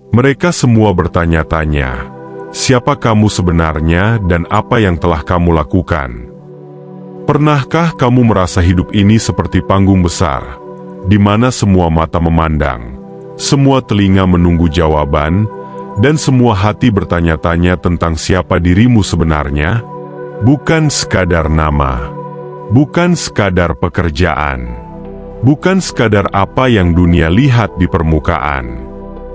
Mereka semua bertanya-tanya, siapa kamu sebenarnya dan apa yang telah kamu lakukan? Pernahkah kamu merasa hidup ini seperti panggung besar, di mana semua mata memandang, semua telinga menunggu jawaban, dan semua hati bertanya-tanya tentang siapa dirimu sebenarnya? Bukan sekadar nama, bukan sekadar pekerjaan, bukan sekadar apa yang dunia lihat di permukaan.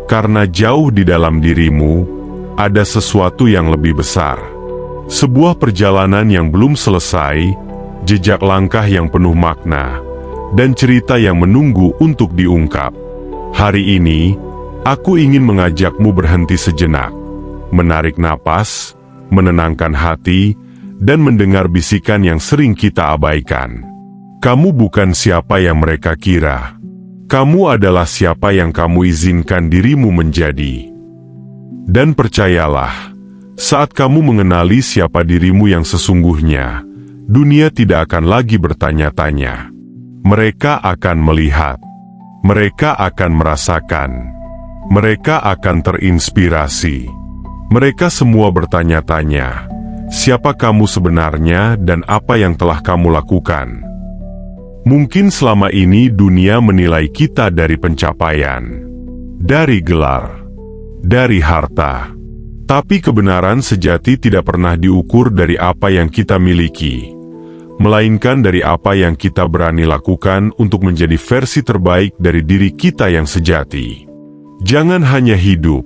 Karena jauh di dalam dirimu, ada sesuatu yang lebih besar. Sebuah perjalanan yang belum selesai, jejak langkah yang penuh makna, dan cerita yang menunggu untuk diungkap. Hari ini, aku ingin mengajakmu berhenti sejenak, menarik napas, menenangkan hati, dan mendengar bisikan yang sering kita abaikan. Kamu bukan siapa yang mereka kira. Kamu adalah siapa yang kamu izinkan dirimu menjadi. Dan percayalah, saat kamu mengenali siapa dirimu yang sesungguhnya, dunia tidak akan lagi bertanya-tanya. Mereka akan melihat. Mereka akan merasakan. Mereka akan terinspirasi. Mereka semua bertanya-tanya, siapa kamu sebenarnya dan apa yang telah kamu lakukan? Mungkin selama ini dunia menilai kita dari pencapaian, dari gelar, dari harta. Tapi kebenaran sejati tidak pernah diukur dari apa yang kita miliki, melainkan dari apa yang kita berani lakukan untuk menjadi versi terbaik dari diri kita yang sejati. Jangan hanya hidup,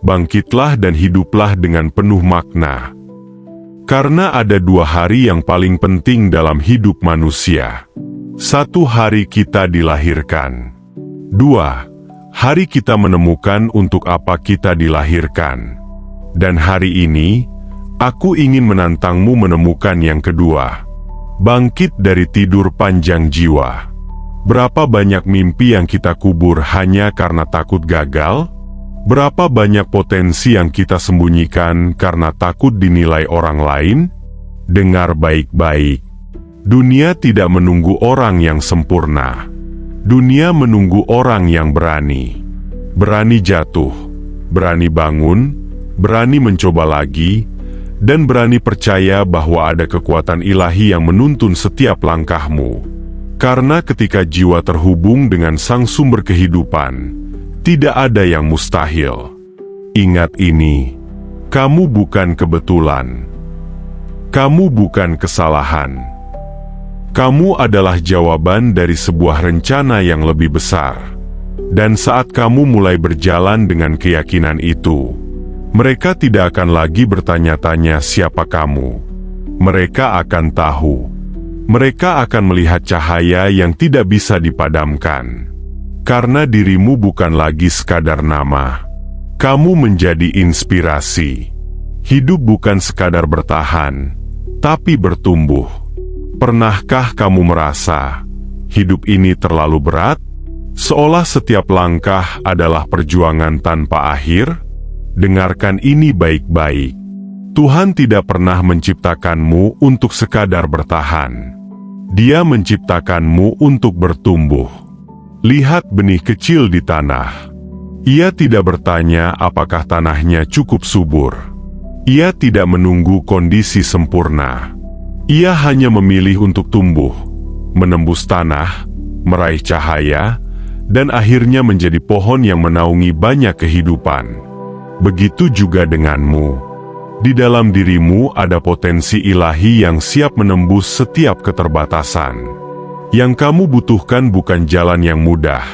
bangkitlah dan hiduplah dengan penuh makna. Karena ada 2 hari yang paling penting dalam hidup manusia. 1 hari kita dilahirkan. 2 hari kita menemukan untuk apa kita dilahirkan. Dan hari ini, aku ingin menantangmu menemukan yang kedua. Bangkit dari tidur panjang jiwa. Berapa banyak mimpi yang kita kubur hanya karena takut gagal? Berapa banyak potensi yang kita sembunyikan karena takut dinilai orang lain? Dengar baik-baik. Dunia tidak menunggu orang yang sempurna. Dunia menunggu orang yang berani. Berani jatuh, berani bangun, berani mencoba lagi, dan berani percaya bahwa ada kekuatan ilahi yang menuntun setiap langkahmu. Karena ketika jiwa terhubung dengan sang sumber kehidupan, tidak ada yang mustahil. Ingat ini, kamu bukan kebetulan. Kamu bukan kesalahan. Kamu adalah jawaban dari sebuah rencana yang lebih besar. Dan saat kamu mulai berjalan dengan keyakinan itu, mereka tidak akan lagi bertanya-tanya siapa kamu. Mereka akan tahu. Mereka akan melihat cahaya yang tidak bisa dipadamkan. Karena dirimu bukan lagi sekadar nama. Kamu menjadi inspirasi. Hidup bukan sekadar bertahan, tapi bertumbuh. Pernahkah kamu merasa hidup ini terlalu berat? Seolah setiap langkah adalah perjuangan tanpa akhir? Dengarkan ini baik-baik. Tuhan tidak pernah menciptakanmu untuk sekadar bertahan. Dia menciptakanmu untuk bertumbuh. Lihat benih kecil di tanah. Ia tidak bertanya apakah tanahnya cukup subur. Ia tidak menunggu kondisi sempurna. Ia hanya memilih untuk tumbuh, menembus tanah, meraih cahaya, dan akhirnya menjadi pohon yang menaungi banyak kehidupan. Begitu juga denganmu. Di dalam dirimu ada potensi ilahi yang siap menembus setiap keterbatasan. Yang kamu butuhkan bukan jalan yang mudah,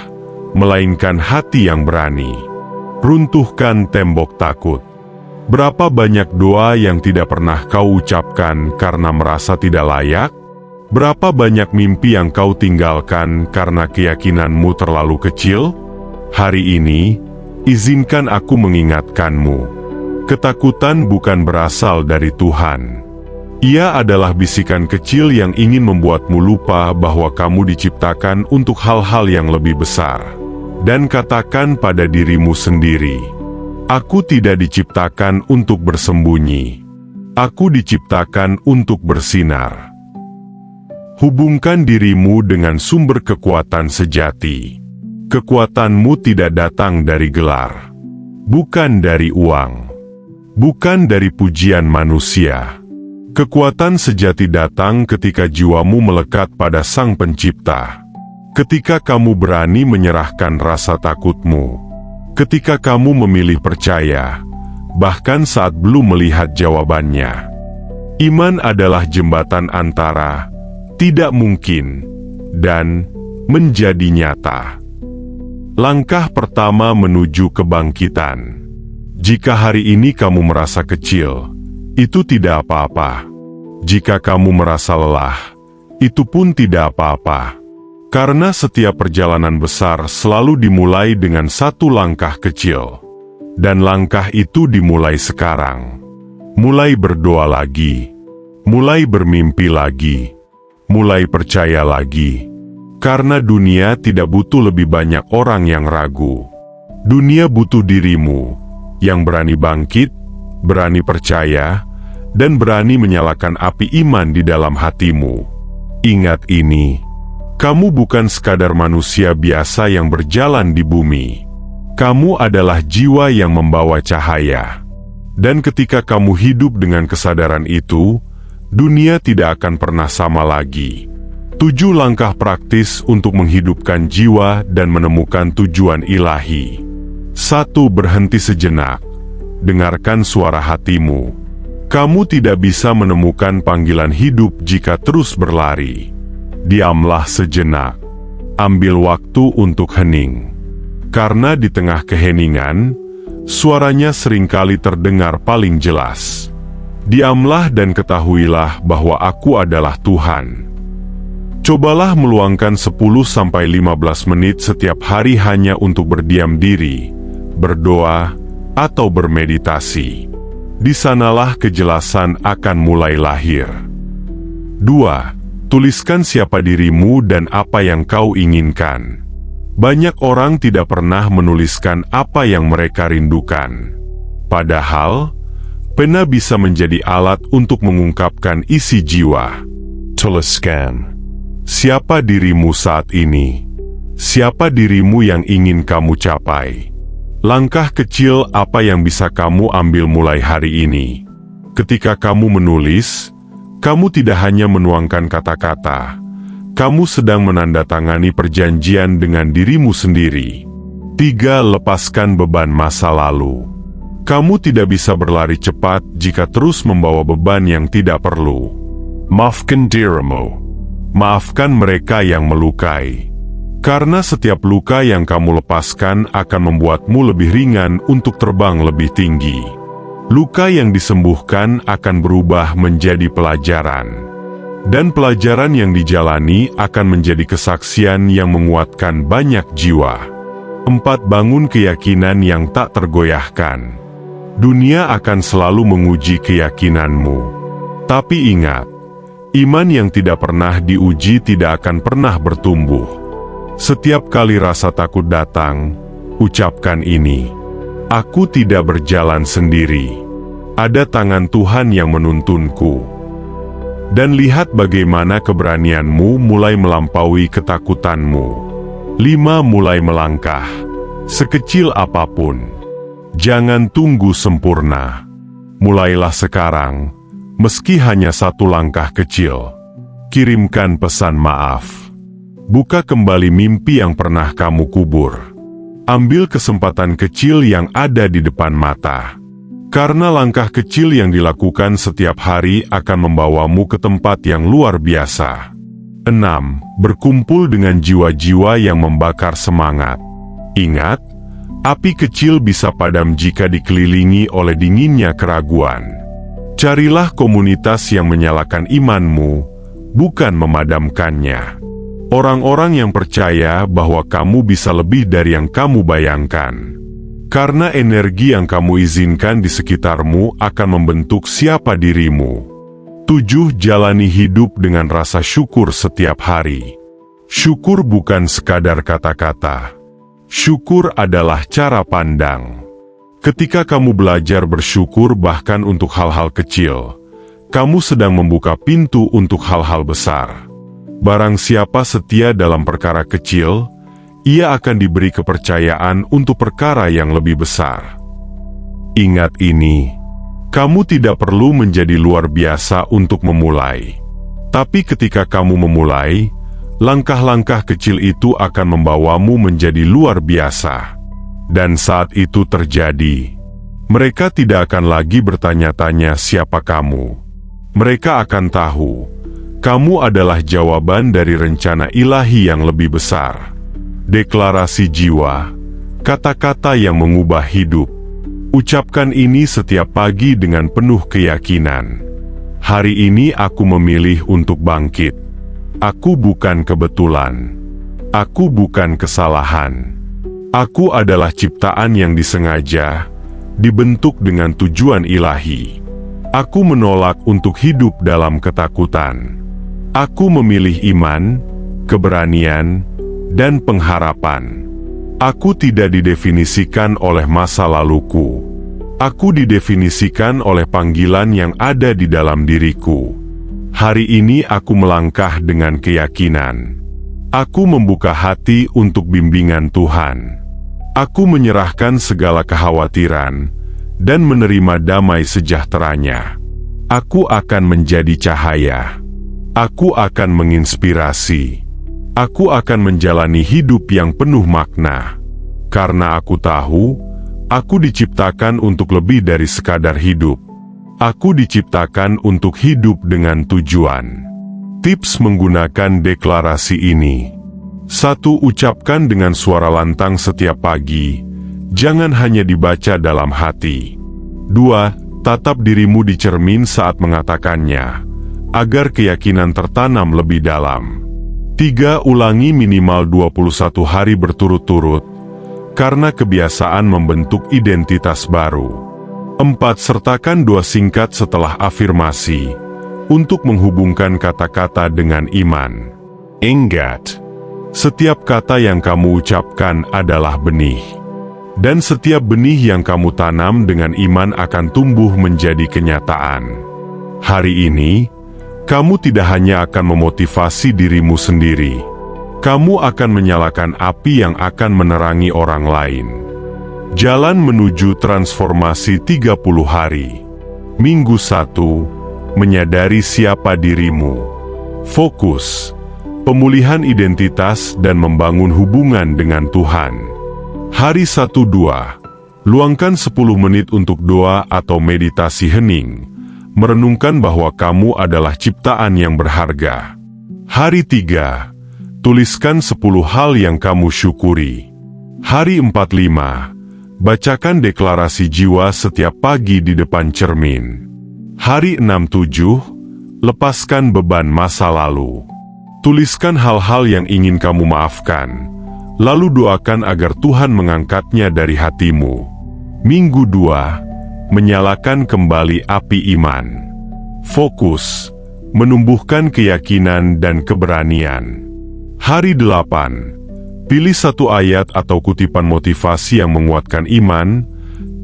melainkan hati yang berani. Runtuhkan tembok takut. Berapa banyak doa yang tidak pernah kau ucapkan karena merasa tidak layak? Berapa banyak mimpi yang kau tinggalkan karena keyakinanmu terlalu kecil? Hari ini, izinkan aku mengingatkanmu. Ketakutan bukan berasal dari Tuhan. Ia adalah bisikan kecil yang ingin membuatmu lupa bahwa kamu diciptakan untuk hal-hal yang lebih besar. Dan katakan pada dirimu sendiri, aku tidak diciptakan untuk bersembunyi. Aku diciptakan untuk bersinar. Hubungkan dirimu dengan sumber kekuatan sejati. Kekuatanmu tidak datang dari gelar. bukan dari uang, bukan dari pujian manusia. Kekuatan sejati datang ketika jiwamu melekat pada Sang Pencipta. Ketika kamu berani menyerahkan rasa takutmu. Ketika kamu memilih percaya, bahkan saat belum melihat jawabannya. Iman adalah jembatan antara tidak mungkin dan menjadi nyata. Langkah pertama menuju kebangkitan. Jika hari ini kamu merasa kecil, itu tidak apa-apa. Jika kamu merasa lelah, itu pun tidak apa-apa. Karena setiap perjalanan besar selalu dimulai dengan satu langkah kecil. Dan langkah itu dimulai sekarang. Mulai berdoa lagi. Mulai bermimpi lagi. Mulai percaya lagi. Karena dunia tidak butuh lebih banyak orang yang ragu. Dunia butuh dirimu, yang berani bangkit, berani percaya, dan berani menyalakan api iman di dalam hatimu. Ingat ini, kamu bukan sekadar manusia biasa yang berjalan di bumi. Kamu adalah jiwa yang membawa cahaya. Dan ketika kamu hidup dengan kesadaran itu, dunia tidak akan pernah sama lagi. 7 langkah praktis untuk menghidupkan jiwa dan menemukan tujuan ilahi. 1. Berhenti sejenak. Dengarkan suara hatimu. Kamu tidak bisa menemukan panggilan hidup jika terus berlari. Diamlah sejenak. Ambil waktu untuk hening. Karena di tengah keheningan, suaranya seringkali terdengar paling jelas. Diamlah dan ketahuilah bahwa Aku adalah Tuhan. Cobalah meluangkan 10-15 menit setiap hari hanya untuk berdiam diri, berdoa, atau bermeditasi. Di sanalah kejelasan akan mulai lahir. 2. Tuliskan siapa dirimu dan apa yang kau inginkan. Banyak orang tidak pernah menuliskan apa yang mereka rindukan. Padahal, pena bisa menjadi alat untuk mengungkapkan isi jiwa. Tuliskan. Siapa dirimu saat ini? Siapa dirimu yang ingin kamu capai? Langkah kecil apa yang bisa kamu ambil mulai hari ini? Ketika kamu menulis, kamu tidak hanya menuangkan kata-kata. Kamu sedang menandatangani perjanjian dengan dirimu sendiri. 3. Lepaskan beban masa lalu. Kamu tidak bisa berlari cepat jika terus membawa beban yang tidak perlu. Maafkan dirimu. Maafkan mereka yang melukai. Karena setiap luka yang kamu lepaskan akan membuatmu lebih ringan untuk terbang lebih tinggi. Luka yang disembuhkan akan berubah menjadi pelajaran. Dan pelajaran yang dijalani akan menjadi kesaksian yang menguatkan banyak jiwa. 4. Bangun keyakinan yang tak tergoyahkan. Dunia akan selalu menguji keyakinanmu. Tapi ingat, iman yang tidak pernah diuji tidak akan pernah bertumbuh. Setiap kali rasa takut datang, ucapkan ini. Aku tidak berjalan sendiri. Ada tangan Tuhan yang menuntunku. Dan lihat bagaimana keberanianmu mulai melampaui ketakutanmu. 5. Mulai melangkah. Sekecil apapun. Jangan tunggu sempurna. Mulailah sekarang. Meski hanya 1 langkah kecil, kirimkan pesan maaf. Buka kembali mimpi yang pernah kamu kubur. Ambil kesempatan kecil yang ada di depan mata. Karena langkah kecil yang dilakukan setiap hari akan membawamu ke tempat yang luar biasa. 6. Berkumpul dengan jiwa-jiwa yang membakar semangat. Ingat, api kecil bisa padam jika dikelilingi oleh dinginnya keraguan. Carilah komunitas yang menyalakan imanmu, bukan memadamkannya. Orang-orang yang percaya bahwa kamu bisa lebih dari yang kamu bayangkan. Karena energi yang kamu izinkan di sekitarmu akan membentuk siapa dirimu. 7. Jalani hidup dengan rasa syukur setiap hari. Syukur bukan sekadar kata-kata. Syukur adalah cara pandang. Ketika kamu belajar bersyukur bahkan untuk hal-hal kecil, kamu sedang membuka pintu untuk hal-hal besar. Barang siapa setia dalam perkara kecil, ia akan diberi kepercayaan untuk perkara yang lebih besar. Ingat ini, kamu tidak perlu menjadi luar biasa untuk memulai. Tapi ketika kamu memulai, langkah-langkah kecil itu akan membawamu menjadi luar biasa. Dan saat itu terjadi, mereka tidak akan lagi bertanya-tanya siapa kamu. Mereka akan tahu, kamu adalah jawaban dari rencana ilahi yang lebih besar. Deklarasi jiwa, kata-kata yang mengubah hidup. Ucapkan ini setiap pagi dengan penuh keyakinan. Hari ini aku memilih untuk bangkit. Aku bukan kebetulan. Aku bukan kesalahan. Aku adalah ciptaan yang disengaja, dibentuk dengan tujuan ilahi. Aku menolak untuk hidup dalam ketakutan. Aku memilih iman, keberanian, dan pengharapan. Aku tidak didefinisikan oleh masa laluku. Aku didefinisikan oleh panggilan yang ada di dalam diriku. Hari ini aku melangkah dengan keyakinan. Aku membuka hati untuk bimbingan Tuhan. Aku menyerahkan segala kekhawatiran dan menerima damai sejahteranya. Aku akan menjadi cahaya. Aku akan menginspirasi. Aku akan menjalani hidup yang penuh makna. Karena aku tahu, aku diciptakan untuk lebih dari sekadar hidup. Aku diciptakan untuk hidup dengan tujuan. Tips menggunakan deklarasi ini. 1. Ucapkan dengan suara lantang setiap pagi. Jangan hanya dibaca dalam hati. 2. Tatap dirimu di cermin saat mengatakannya, agar keyakinan tertanam lebih dalam. 3. Ulangi minimal 21 hari berturut-turut, karena kebiasaan membentuk identitas baru. 4. Sertakan doa singkat setelah afirmasi, untuk menghubungkan kata-kata dengan iman. Ingat, setiap kata yang kamu ucapkan adalah benih. Dan setiap benih yang kamu tanam dengan iman akan tumbuh menjadi kenyataan. Hari ini, kamu tidak hanya akan memotivasi dirimu sendiri. Kamu akan menyalakan api yang akan menerangi orang lain. Jalan menuju transformasi 30 hari. Minggu 1. Menyadari siapa dirimu. Fokus, pemulihan identitas dan membangun hubungan dengan Tuhan. Hari 1-2. Luangkan 10 menit untuk doa atau meditasi hening. Merenungkan bahwa kamu adalah ciptaan yang berharga. Hari 3. Tuliskan 10 hal yang kamu syukuri. Hari 4-5. Bacakan deklarasi jiwa setiap pagi di depan cermin. Hari 6-7. Lepaskan beban masa lalu. Tuliskan hal-hal yang ingin kamu maafkan, lalu doakan agar Tuhan mengangkatnya dari hatimu. Minggu 2. Menyalakan kembali api iman. Fokus, menumbuhkan keyakinan dan keberanian. Hari 8. Pilih satu ayat atau kutipan motivasi yang menguatkan iman,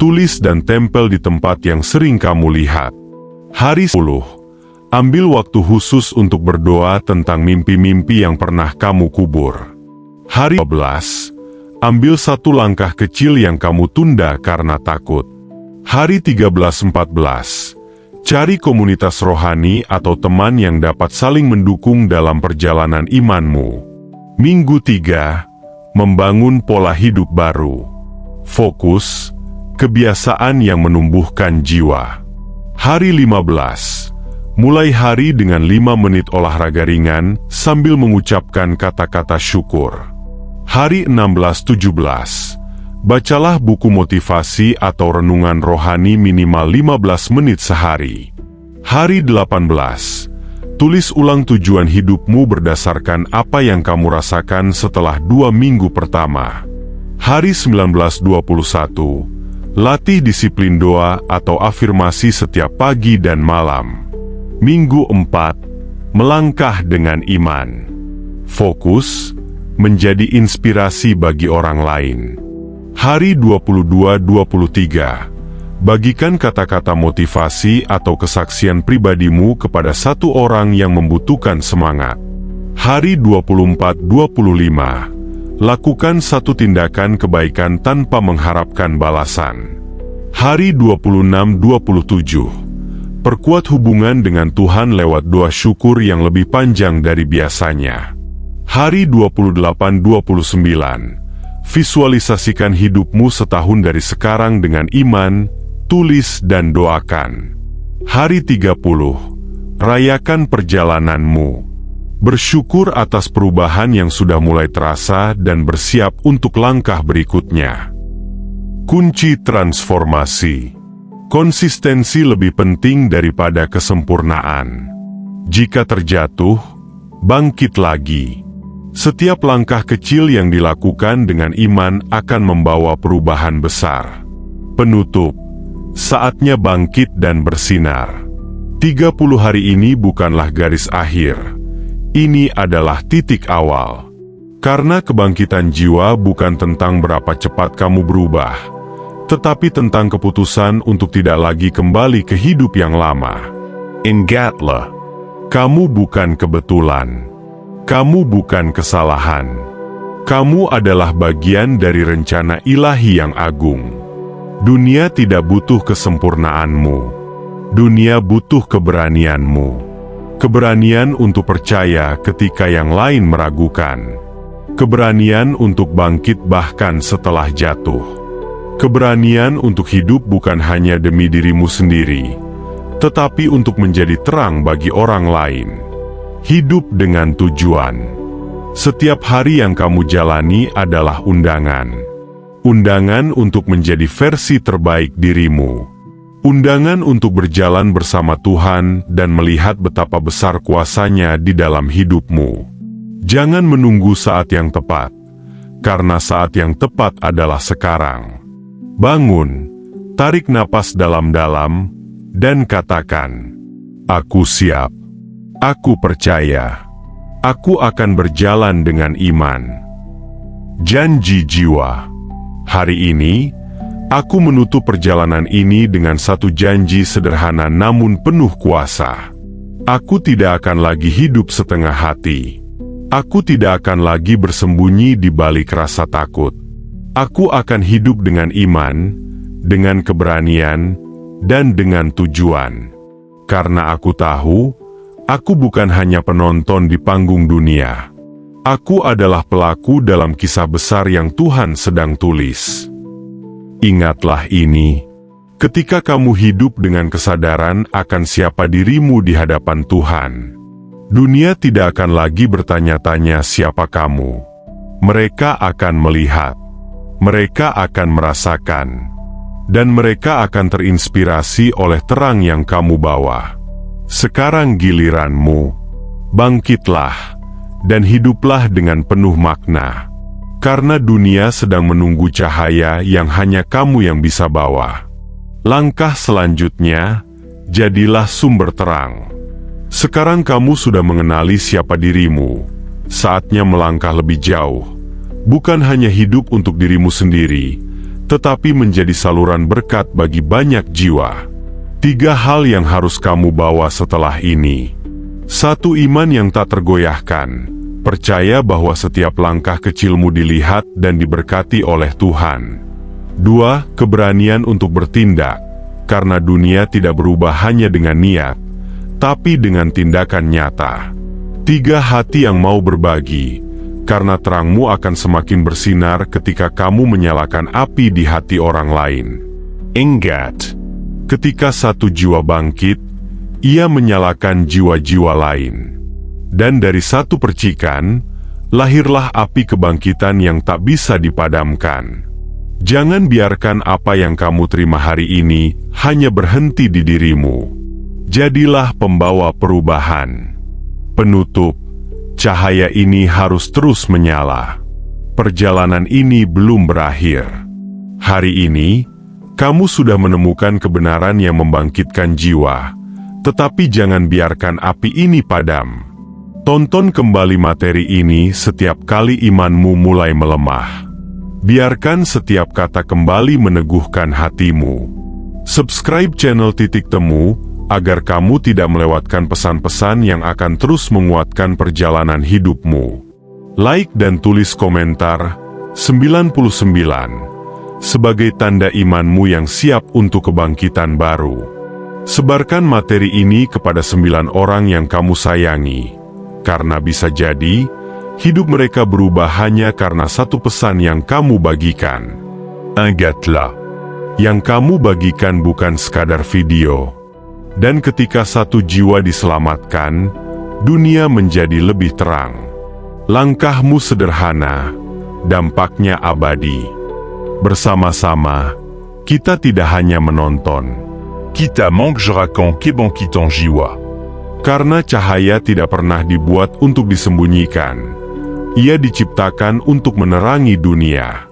tulis dan tempel di tempat yang sering kamu lihat. Hari 10. Ambil waktu khusus untuk berdoa tentang mimpi-mimpi yang pernah kamu kubur. Hari 12. Ambil satu langkah kecil yang kamu tunda karena takut. Hari 13-14. Cari komunitas rohani atau teman yang dapat saling mendukung dalam perjalanan imanmu. Minggu 3. Membangun pola hidup baru. Fokus, kebiasaan yang menumbuhkan jiwa. Hari 15. Mulai hari dengan 5 menit olahraga ringan sambil mengucapkan kata-kata syukur. Hari 16-17. Bacalah buku motivasi atau renungan rohani minimal 15 menit sehari. Hari 18. Tulis ulang tujuan hidupmu berdasarkan apa yang kamu rasakan setelah 2 minggu pertama. Hari 19-21. Latih disiplin doa atau afirmasi setiap pagi dan malam. Minggu 4. Melangkah dengan iman. Fokus, menjadi inspirasi bagi orang lain. Hari 22-23. Bagikan kata-kata motivasi atau kesaksian pribadimu kepada satu orang yang membutuhkan semangat. Hari 24-25. Lakukan satu tindakan kebaikan tanpa mengharapkan balasan. Hari 26-27. Perkuat hubungan dengan Tuhan lewat doa syukur yang lebih panjang dari biasanya. Hari 28-29. Visualisasikan hidupmu setahun dari sekarang dengan iman, tulis dan doakan. Hari 30. Rayakan perjalananmu. Bersyukur atas perubahan yang sudah mulai terasa dan bersiap untuk langkah berikutnya. Kunci transformasi. Konsistensi lebih penting daripada kesempurnaan. Jika terjatuh, bangkit lagi. Setiap langkah kecil yang dilakukan dengan iman akan membawa perubahan besar. Penutup. Saatnya bangkit dan bersinar. 30 hari ini bukanlah garis akhir. Ini adalah titik awal. Karena kebangkitan jiwa bukan tentang berapa cepat kamu berubah, tetapi tentang keputusan untuk tidak lagi kembali ke hidup yang lama. Ingatlah, kamu bukan kebetulan. Kamu bukan kesalahan. Kamu adalah bagian dari rencana ilahi yang agung. Dunia tidak butuh kesempurnaanmu. Dunia butuh keberanianmu. Keberanian untuk percaya ketika yang lain meragukan. Keberanian untuk bangkit bahkan setelah jatuh. Keberanian untuk hidup bukan hanya demi dirimu sendiri, tetapi untuk menjadi terang bagi orang lain. Hidup dengan tujuan. Setiap hari yang kamu jalani adalah undangan. Undangan untuk menjadi versi terbaik dirimu. Undangan untuk berjalan bersama Tuhan dan melihat betapa besar kuasa-Nya di dalam hidupmu. Jangan menunggu saat yang tepat, karena saat yang tepat adalah sekarang. Bangun, tarik napas dalam-dalam, dan katakan, "Aku siap. Aku percaya. Aku akan berjalan dengan iman." Janji jiwa. Hari ini, aku menutup perjalanan ini dengan satu janji sederhana namun penuh kuasa. Aku tidak akan lagi hidup setengah hati. Aku tidak akan lagi bersembunyi di balik rasa takut. Aku akan hidup dengan iman, dengan keberanian, dan dengan tujuan. Karena aku tahu, aku bukan hanya penonton di panggung dunia. Aku adalah pelaku dalam kisah besar yang Tuhan sedang tulis. Ingatlah ini, ketika kamu hidup dengan kesadaran akan siapa dirimu di hadapan Tuhan, dunia tidak akan lagi bertanya-tanya siapa kamu. Mereka akan melihat, mereka akan merasakan, dan mereka akan terinspirasi oleh terang yang kamu bawa. Sekarang giliranmu. Bangkitlah, dan hiduplah dengan penuh makna. Karena dunia sedang menunggu cahaya yang hanya kamu yang bisa bawa. Langkah selanjutnya, jadilah sumber terang. Sekarang kamu sudah mengenali siapa dirimu. Saatnya melangkah lebih jauh. Bukan hanya hidup untuk dirimu sendiri, tetapi menjadi saluran berkat bagi banyak jiwa. 3 hal yang harus kamu bawa setelah ini. 1. Iman yang tak tergoyahkan. Percaya bahwa setiap langkah kecilmu dilihat dan diberkati oleh Tuhan. 2. Keberanian untuk bertindak. Karena dunia tidak berubah hanya dengan niat, tapi dengan tindakan nyata. 3. Hati yang mau berbagi. Karena terangmu akan semakin bersinar ketika kamu menyalakan api di hati orang lain. Ingat, ketika satu jiwa bangkit, ia menyalakan jiwa-jiwa lain. Dan dari satu percikan, lahirlah api kebangkitan yang tak bisa dipadamkan. Jangan biarkan apa yang kamu terima hari ini hanya berhenti di dirimu. Jadilah pembawa perubahan. Penutup, cahaya ini harus terus menyala. Perjalanan ini belum berakhir. Hari ini, kamu sudah menemukan kebenaran yang membangkitkan jiwa, tetapi jangan biarkan api ini padam. Tonton kembali materi ini setiap kali imanmu mulai melemah. Biarkan setiap kata kembali meneguhkan hatimu. Subscribe channel Titik Temu, agar kamu tidak melewatkan pesan-pesan yang akan terus menguatkan perjalanan hidupmu. Like dan tulis komentar 99. sebagai tanda imanmu yang siap untuk kebangkitan baru. Sebarkan materi ini kepada 9 orang yang kamu sayangi, karena bisa jadi hidup mereka berubah hanya karena satu pesan yang kamu bagikan. Ingatlah, yang kamu bagikan bukan sekadar video. Dan ketika satu jiwa diselamatkan, dunia menjadi lebih terang. Langkahmu sederhana, dampaknya abadi. Bersama-sama, kita tidak hanya menonton. Kita mengerjakan kebangkitan jiwa. Karena cahaya tidak pernah dibuat untuk disembunyikan. Ia diciptakan untuk menerangi dunia.